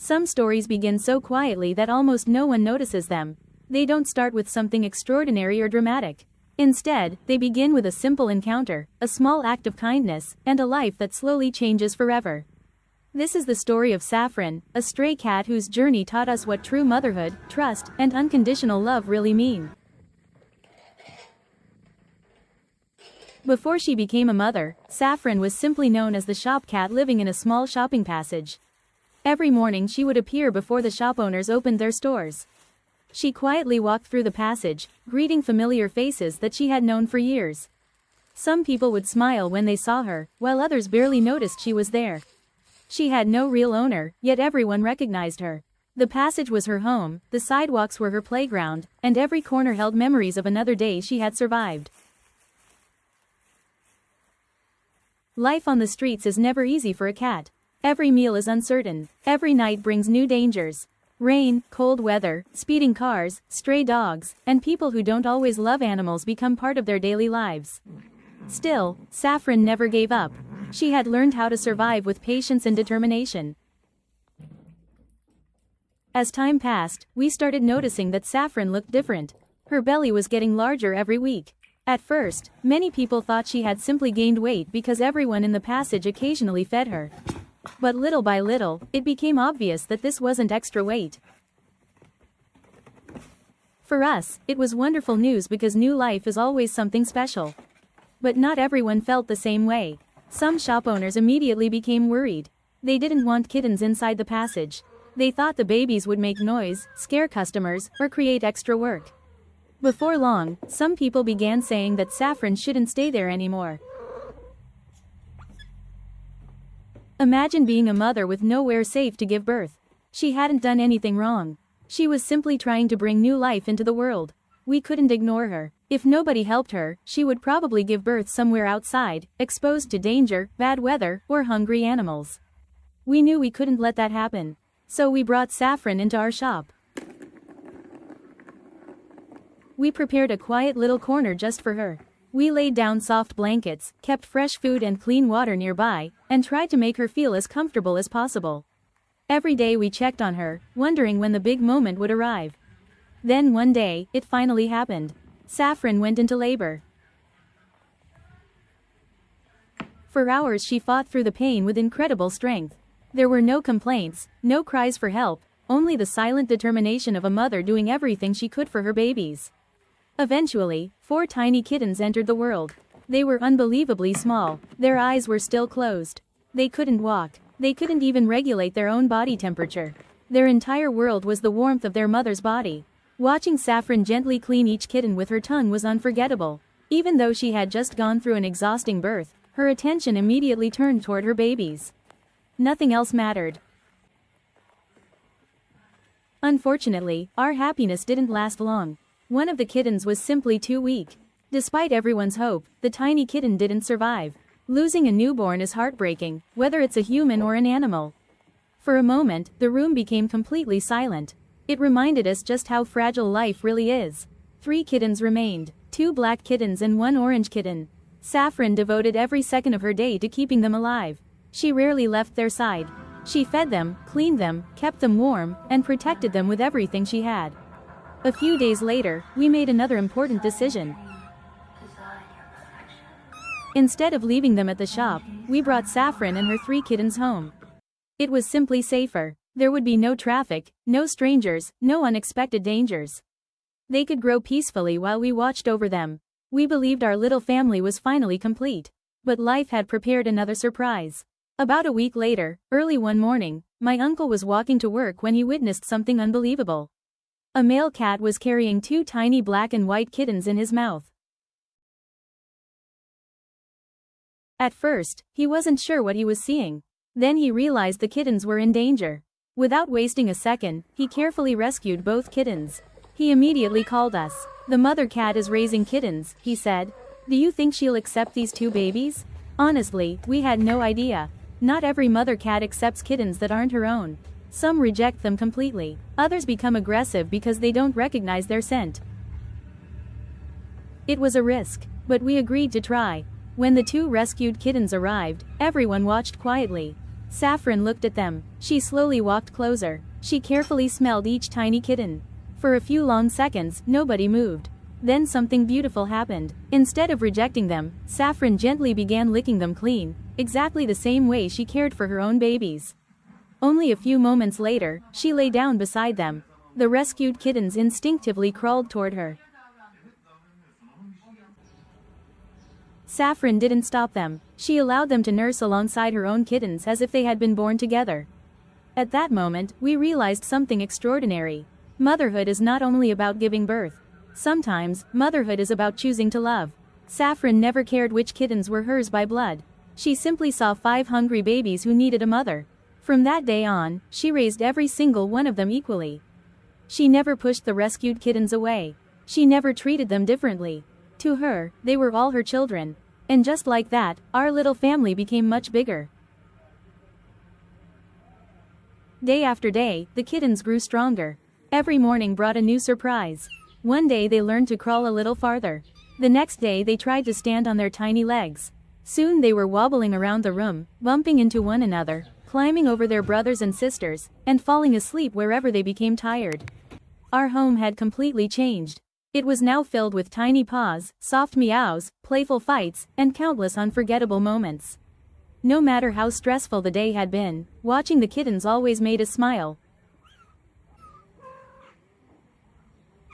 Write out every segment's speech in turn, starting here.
Some stories begin so quietly that almost no one notices them. They don't start with something extraordinary or dramatic. Instead, they begin with a simple encounter, a small act of kindness, and a life that slowly changes forever. This is the story of Safran, a stray cat whose journey taught us what true motherhood, trust, and unconditional love really mean. Before she became a mother, Safran was simply known as the shop cat living in a small shopping passage. Every morning she would appear before the shop owners opened their stores. She quietly walked through the passage, greeting familiar faces that she had known for years. Some people would smile when they saw her, while others barely noticed she was there. She had no real owner, yet everyone recognized her. The passage was her home, the sidewalks were her playground, and every corner held memories of another day she had survived. Life on the streets is never easy for a cat. Every meal is uncertain. Every night brings new dangers. Rain, cold weather, speeding cars, stray dogs, and people who don't always love animals become part of their daily lives. Still, Safran never gave up. She had learned how to survive with patience and determination. As time passed, we started noticing that Safran looked different. Her belly was getting larger every week. At first, many people thought she had simply gained weight because everyone in the passage occasionally fed her. But little by little, it became obvious that this wasn't extra weight. For us, it was wonderful news because new life is always something special. But not everyone felt the same way. Some shop owners immediately became worried. They didn't want kittens inside the passage. They thought the babies would make noise, scare customers, or create extra work. Before long, some people began saying that Safran shouldn't stay there anymore. Imagine being a mother with nowhere safe to give birth. She hadn't done anything wrong. She was simply trying to bring new life into the world. We couldn't ignore her. If nobody helped her, she would probably give birth somewhere outside, exposed to danger, bad weather, or hungry animals. We knew we couldn't let that happen. So we brought Safran into our shop. We prepared a quiet little corner just for her. We laid down soft blankets, kept fresh food and clean water nearby, and tried to make her feel as comfortable as possible. Every day we checked on her, wondering when the big moment would arrive. Then one day, it finally happened. Safran went into labor. For hours she fought through the pain with incredible strength. There were no complaints, no cries for help, only the silent determination of a mother doing everything she could for her babies. Eventually, 4 tiny kittens entered the world. They were unbelievably small. Their eyes were still closed. They couldn't walk. They couldn't even regulate their own body temperature. Their entire world was the warmth of their mother's body. Watching Safran gently clean each kitten with her tongue was unforgettable. Even though she had just gone through an exhausting birth, her attention immediately turned toward her babies. Nothing else mattered. Unfortunately, our happiness didn't last long. One of the kittens was simply too weak. Despite everyone's hope, the tiny kitten didn't survive. Losing a newborn is heartbreaking, whether it's a human or an animal. For a moment, the room became completely silent. It reminded us just how fragile life really is. 3 kittens remained, 2 black kittens and 1 orange kitten. Safran devoted every second of her day to keeping them alive. She rarely left their side. She fed them, cleaned them, kept them warm, and protected them with everything she had. A few days later, we made another important decision. Instead of leaving them at the shop, we brought Safran and her 3 kittens home. It was simply safer. There would be no traffic, no strangers, no unexpected dangers. They could grow peacefully while we watched over them. We believed our little family was finally complete. But life had prepared another surprise. About a week later, early one morning, my uncle was walking to work when he witnessed something unbelievable. A male cat was carrying 2 tiny black and white kittens in his mouth. At first, he wasn't sure what he was seeing. Then he realized the kittens were in danger. Without wasting a second, he carefully rescued both kittens. He immediately called us. "The mother cat is raising kittens," he said. "Do you think she'll accept these 2 babies?" Honestly, we had no idea. Not every mother cat accepts kittens that aren't her own. Some reject them completely. Others become aggressive because they don't recognize their scent. It was a risk, but we agreed to try. When the 2 rescued kittens arrived, everyone watched quietly. Safran looked at them. She slowly walked closer. She carefully smelled each tiny kitten. For a few long seconds, nobody moved. Then something beautiful happened. Instead of rejecting them, Safran gently began licking them clean, exactly the same way she cared for her own babies. Only a few moments later, she lay down beside them. The rescued kittens instinctively crawled toward her. Safran didn't stop them. She allowed them to nurse alongside her own kittens as if they had been born together. At that moment, we realized something extraordinary. Motherhood is not only about giving birth. Sometimes, motherhood is about choosing to love. Safran never cared which kittens were hers by blood. She simply saw 5 hungry babies who needed a mother. From that day on, she raised every single one of them equally. She never pushed the rescued kittens away. She never treated them differently. To her, they were all her children. And just like that, our little family became much bigger. Day after day, the kittens grew stronger. Every morning brought a new surprise. One day they learned to crawl a little farther. The next day they tried to stand on their tiny legs. Soon they were wobbling around the room, bumping into one another, climbing over their brothers and sisters, and falling asleep wherever they became tired. Our home had completely changed. It was now filled with tiny paws, soft meows, playful fights, and countless unforgettable moments. No matter how stressful the day had been, watching the kittens always made us smile.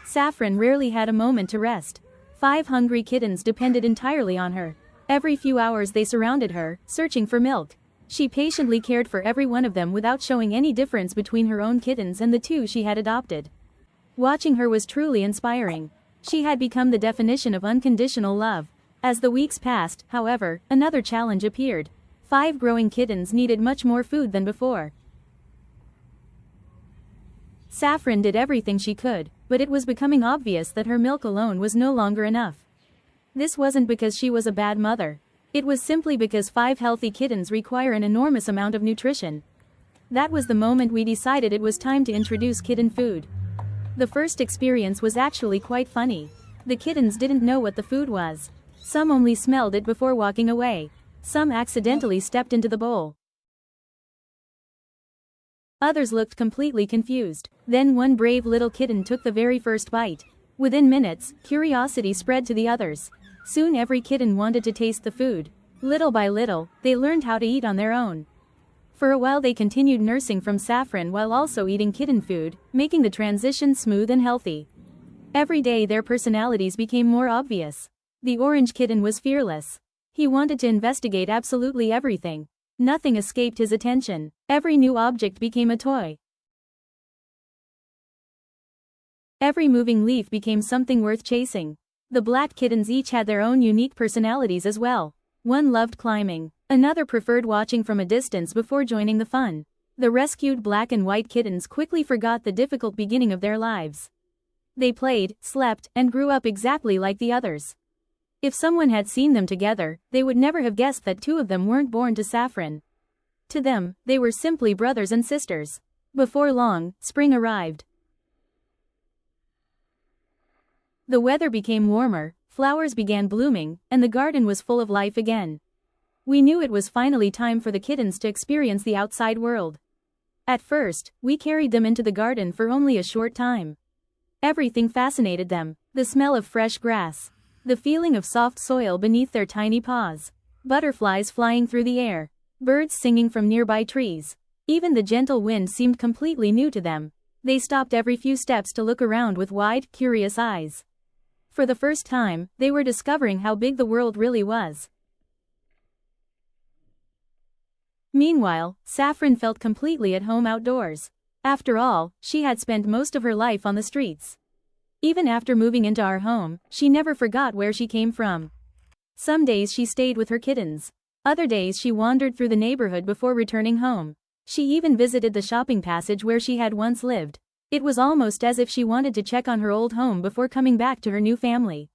Safran rarely had a moment to rest. 5 hungry kittens depended entirely on her. Every few hours they surrounded her, searching for milk. She patiently cared for every one of them without showing any difference between her own kittens and the 2 she had adopted. Watching her was truly inspiring. She had become the definition of unconditional love. As the weeks passed, however, another challenge appeared. 5 growing kittens needed much more food than before. Safran did everything she could, but it was becoming obvious that her milk alone was no longer enough. This wasn't because she was a bad mother. It was simply because 5 healthy kittens require an enormous amount of nutrition. That was the moment we decided it was time to introduce kitten food. The first experience was actually quite funny. The kittens didn't know what the food was. Some only smelled it before walking away. Some accidentally stepped into the bowl. Others looked completely confused. Then one brave little kitten took the very first bite. Within minutes, curiosity spread to the others. Soon every kitten wanted to taste the food. Little by little, they learned how to eat on their own. For a while they continued nursing from Safran while also eating kitten food, making the transition smooth and healthy. Every day their personalities became more obvious. The orange kitten was fearless. He wanted to investigate absolutely everything. Nothing escaped his attention. Every new object became a toy. Every moving leaf became something worth chasing. The black kittens each had their own unique personalities as well. One loved climbing. Another preferred watching from a distance before joining the fun. The rescued black and white kittens quickly forgot the difficult beginning of their lives. They played, slept, and grew up exactly like the others. If someone had seen them together, they would never have guessed that 2 of them weren't born to Safran. To them, they were simply brothers and sisters. Before long, spring arrived. The weather became warmer, flowers began blooming, and the garden was full of life again. We knew it was finally time for the kittens to experience the outside world. At first, we carried them into the garden for only a short time. Everything fascinated them: the smell of fresh grass, the feeling of soft soil beneath their tiny paws, butterflies flying through the air, birds singing from nearby trees. Even the gentle wind seemed completely new to them. They stopped every few steps to look around with wide, curious eyes. For the first time, they were discovering how big the world really was. Meanwhile, Safran felt completely at home outdoors. After all, she had spent most of her life on the streets. Even after moving into our home, she never forgot where she came from. Some days she stayed with her kittens. Other days she wandered through the neighborhood before returning home. She even visited the shopping passage where she had once lived. It was almost as if she wanted to check on her old home before coming back to her new family.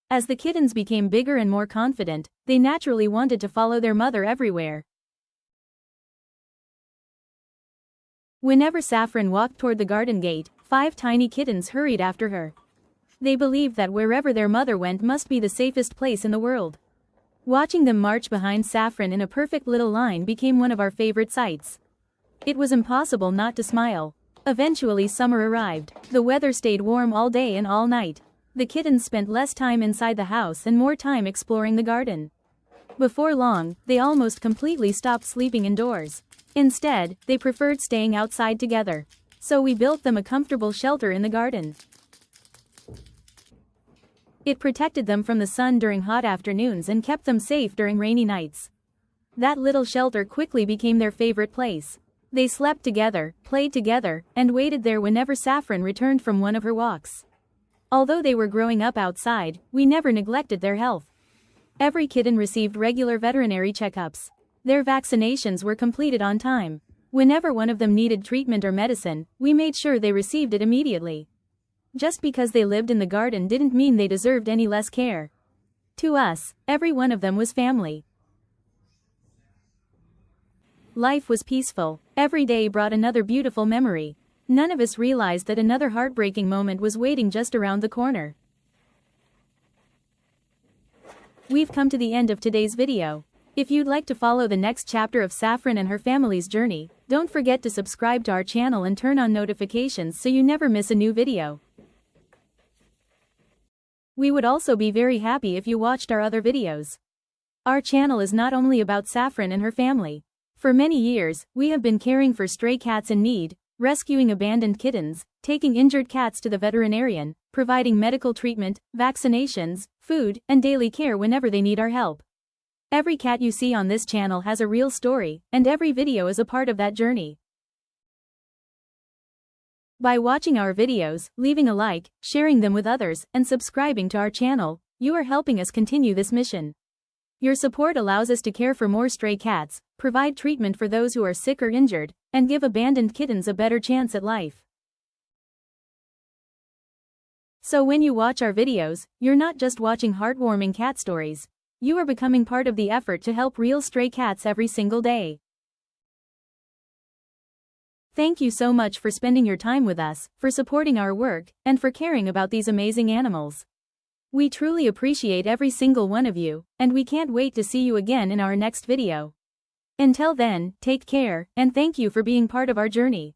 As the kittens became bigger and more confident, they naturally wanted to follow their mother everywhere. Whenever Safran walked toward the garden gate, 5 tiny kittens hurried after her. They believed that wherever their mother went must be the safest place in the world. Watching them march behind Safran in a perfect little line became one of our favorite sights. It was impossible not to smile. Eventually summer arrived. The weather stayed warm all day and all night. The kittens spent less time inside the house and more time exploring the garden. Before long, they almost completely stopped sleeping indoors. Instead, they preferred staying outside together. So we built them a comfortable shelter in the garden. It protected them from the sun during hot afternoons and kept them safe during rainy nights. That little shelter quickly became their favorite place. They slept together, played together, and waited there whenever Safran returned from one of her walks. Although they were growing up outside, we never neglected their health. Every kitten received regular veterinary checkups. Their vaccinations were completed on time. Whenever one of them needed treatment or medicine, we made sure they received it immediately. Just because they lived in the garden didn't mean they deserved any less care. To us, every one of them was family. Life was peaceful. Every day brought another beautiful memory. None of us realized that another heartbreaking moment was waiting just around the corner. We've come to the end of today's video. If you'd like to follow the next chapter of Safran and her family's journey, don't forget to subscribe to our channel and turn on notifications so you never miss a new video. We would also be very happy if you watched our other videos. Our channel is not only about Safran and her family. For many years, we have been caring for stray cats in need, rescuing abandoned kittens, taking injured cats to the veterinarian, providing medical treatment, vaccinations, food, and daily care whenever they need our help. Every cat you see on this channel has a real story, and every video is a part of that journey. By watching our videos, leaving a like, sharing them with others, and subscribing to our channel, you are helping us continue this mission. Your support allows us to care for more stray cats, provide treatment for those who are sick or injured, and give abandoned kittens a better chance at life. So when you watch our videos, you're not just watching heartwarming cat stories. You are becoming part of the effort to help real stray cats every single day. Thank you so much for spending your time with us, for supporting our work, and for caring about these amazing animals. We truly appreciate every single one of you, and we can't wait to see you again in our next video. Until then, take care, and thank you for being part of our journey.